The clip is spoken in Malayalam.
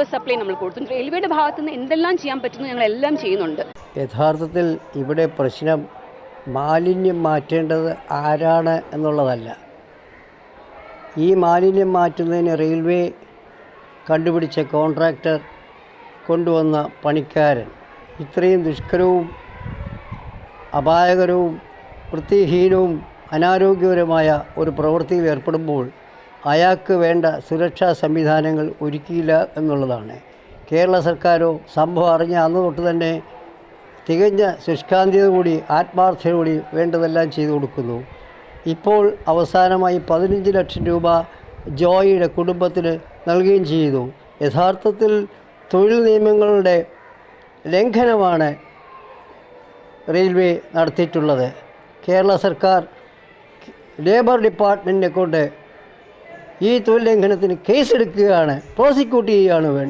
പേപ്പർ സപ്ലൈ നമ്മൾ കൊടുത്തു. റെയിൽവേയുടെ ഭാഗത്തു നിന്ന് എന്തെല്ലാം ചെയ്യാൻ പറ്റുന്നു ഞങ്ങളെല്ലാം ചെയ്യുന്നുണ്ട്. യഥാർത്ഥത്തിൽ ഇവിടെ പ്രശ്നം മാലിന്യം മാറ്റേണ്ടത് ആരാണ് എന്നുള്ളതല്ല. ഈ മാലിന്യം മാറ്റുന്നതിന് റെയിൽവേ കണ്ടുപിടിച്ച കോൺട്രാക്ടർ കൊണ്ടുവന്ന പണിക്കാരൻ ഇത്രയും ദുഷ്കരവും അപായകരവും വൃത്തിഹീനവും അനാരോഗ്യകരമായ ഒരു പ്രവൃത്തിയിൽ ഏർപ്പെടുമ്പോൾ അയാൾക്ക് വേണ്ട സുരക്ഷാ സംവിധാനങ്ങൾ ഒരുക്കിയില്ല എന്നുള്ളതാണ്. കേരള സർക്കാരോ സംഭവം അറിഞ്ഞ അന്ന് തൊട്ട് തന്നെ തികഞ്ഞ ശുഷ്കാന്തിയോടുകൂടി ആത്മാർത്ഥതയോടുകൂടി വേണ്ടതെല്ലാം ചെയ്തു കൊടുക്കുന്നു. ഇപ്പോൾ അവസാനമായി 15 ലക്ഷം രൂപ ജോയിയുടെ കുടുംബത്തിന് നൽകുകയും ചെയ്തു. യഥാർത്ഥത്തിൽ തൊഴിൽ നിയമങ്ങളുടെ ലംഘനമാണ് റെയിൽവേ നടത്തിയിട്ടുള്ളത്. കേരള സർക്കാർ ലേബർ ഡിപ്പാർട്ട്മെൻറ്റിനെ കൊണ്ട് ഈ തൊഴിൽ ലംഘനത്തിന് കേസെടുക്കുകയാണ്, പ്രോസിക്യൂട്ട് ചെയ്യുകയാണ് വേണ്ടത്.